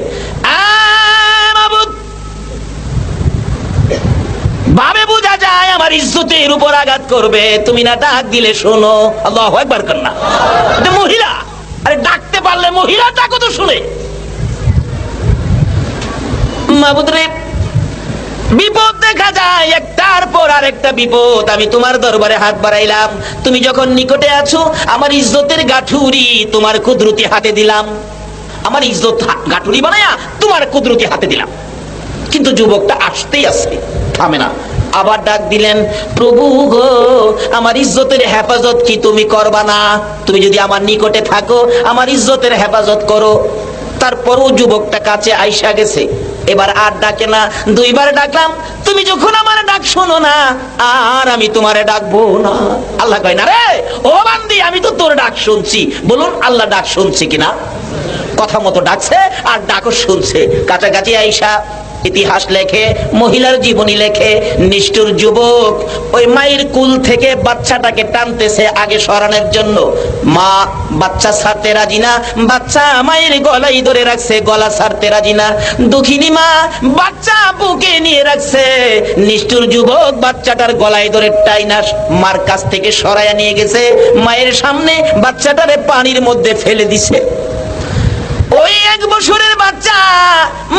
S1: ভাবে বোঝা যায় আমার ইজ্জতের উপর আঘাত করবে, তুমি না ডাক দিলে শোনো। আল্লাহু আকবার। কন্যা মহিলা, আরে ডাকতে পারলে মহিলা ডাকো তো শুনে। মাবুদ রে, বিপদ দেখা যায় একটার পর আরেকটা বিপদ। আমি তোমার দরবারে হাত বাড়াইলাম, তুমি যখন নিকটে আছো আমার ইজ্জতের গাঠুরি তোমার কুদরতি হাতে দিলাম, আমার ইজ্জত গাঠুরি বানায়া তোমার কুদরতি হাতে দিলাম। কিন্তু যুবকটা আসতেই আসে, থামে না। আবার ডাক দিলেন, প্রভু গো, আমার ইজ্জতের হেফাজত কি তুমি করবা না? তুমি যদি আমার নিকটে থাকো, আমার ইজ্জতের হেফাজত করো। তারপরও যুবকটা কাছে আইসা গেছে, এবার আর ডাকে না। দুইবার ডাকলাম, তুমি যখন আমার ডাক শোনো না, আর আমি তোমারে ডাকবো না। আল্লাহ কয় না, রে ও বান্দি, আমি তো তোর ডাক শুনছি। বলুন আল্লাহ ডাক শুনছে কিনা? কথা মতো ডাকছে আর ডাকও শুনছে। কাছাকাছি আইসা ইতিহাস লেখে, মহিলার জীবনী লেখে, নিষ্ঠুর যুবক ওই মায়ের কুল থেকে বাচ্চাটাকে টানতেছে আগে সরানোর জন্য। মা বাচ্চা ছাড়তে রাজি না, বাচ্চা মায়ের গলায় ধরে রাখছে, গলা ছাড়তে রাজি না। দুঃখিনী মা বাচ্চা বুকে নিয়ে রাখছে, নিষ্ঠুর যুবক বাচ্চাটার গলায় ধরে টাইনা মার কাছ থেকে সরাইয়া নিয়ে গেছে। মায়ের সামনে বাচ্চাটারে পানির মধ্যে ফেলে দিছে। ওই 1 বছরের বাচ্চা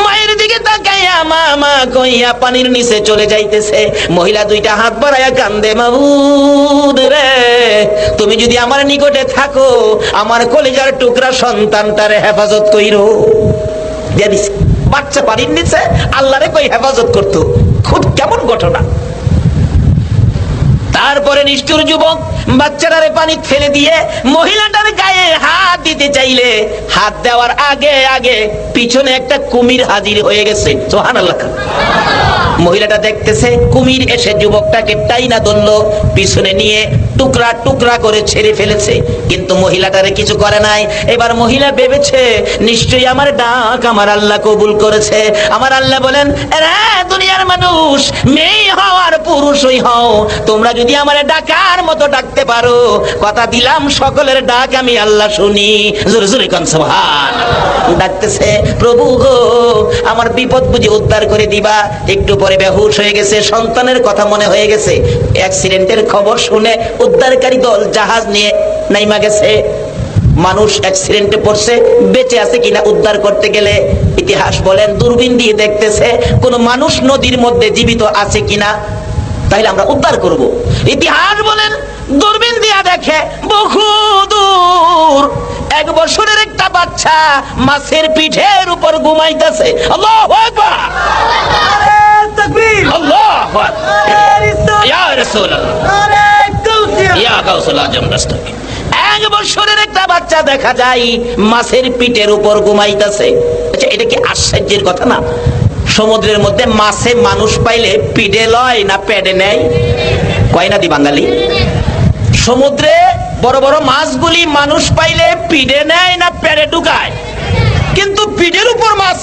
S1: মায়ের দিকে তাকাইয়া মা মা কইয়া পানির নিচে চলে যাইতেছে। মহিলা দুইটা হাত বাড়াইয়া কান্দে, মাবুদ রে, তুমি যদি আমার নিকটে থাকো, আমার কলিজার টুকরা সন্তানটারে হেফাজত কইরো। দিয়ে দিছে বাচ্চা পানির নিচে, আল্লাহরে কই হেফাজত করতো। খুব কেমন ঘটনা। তারপরে নিষ্ঠুর যুবক বাচ্চাটারে পানি ফেলে দিয়ে মহিলাটার গায়ে হাত দিতে চাইলে, হাত দেওয়ার আগে আগে পিছনে একটা কুমির হাজির হয়ে গেছে। সুবহানাল্লাহ। মহিলাটা দেখতেছে কুমির এসে যুবকটাকে টাইনা ধরলো, পিছনে নিয়ে টুকরা টুকরা করে ছেড়ে ফেলেছে, কিন্তু মহিলাটারে কিছু করে নাই। এবার মহিলা ভেবেছে নিশ্চয়ই আমার ডাক আমার আল্লাহ কবুল করেছে। আমার আল্লাহ বলেন, রে দুনিয়ার মানুষ, মেয়ে হও আর পুরুষই হও, তোমরা যদি আমার ডাকার মতো ডাকতে পারো, কথা দিলাম সকলের ডাক আমি আল্লাহ শুনি। জোরে জোরে কোন সুবহানাল্লাহ। ডাকতেছে, প্রভু গো, আমার বিপদ বুঝি উদ্ধার করে দিবা। একটু পরে বেহুশ হয়ে গেছে, সন্তানের কথা মনে হয়ে গেছে। অ্যাক্সিডেন্টের খবর শুনে উদ্ধারকারী দল জাহাজ নিয়ে নাইমা গেছে। মানুষ অ্যাক্সিডেন্টে পড়ছে, বেঁচে আছে কিনা উদ্ধার করতে গেলে ইতিহাস বলেন দূরবীন দিয়ে দেখতেছে কোন মানুষ নদীর মধ্যে জীবিত আছে কিনা, তাইলে আমরা উদ্ধার করব। ইতিহাস বলেন দূরবীন দিয়া দেখে বহু দূর 1 বছরের একটা বাচ্চা মাছের পিঠের উপর ঘুমাইতেছে। আল্লাহু আকবার, তাকবীর, আল্লাহু আকবার, ইয়া রাসূলুল্লাহ, ইয়া গাউসুল আজম দস্তগীর। 1 বছরের একটা বাচ্চা দেখা যায় মাছের পিঠের উপর ঘুমাইতেছে। আচ্ছা, এটা কি আশ্চর্যের কথা না? সমুদ্রের মধ্যে মাছে মানুষ পাইলে পিঠে লয় না পেটে নেয়? কয় না দি বাঙালি? সমুদ্রে বড় বড় মাছগুলি মানুষ পাইলে পিঠে নেয় না পেটে ঢুকায়? কিন্তু পিঠের উপর মাছ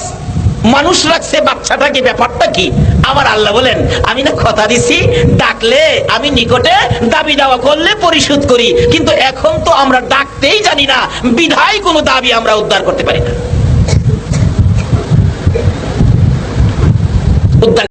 S1: মানুষ রাখছে, বাচ্চাটা কি, ব্যাপারটা কি? আমার আল্লাহ বলেন, আমি না কথা দিছি, ডাকলে আমি নিকটে, দাবি দাওয়া করলে পরিশোধ করি, কিন্তু এখন তো আমরা ডাকতেই জানি না, বিধায় কোনো দাবি আমরা উদ্ধার করতে পারি না। উদ্ধার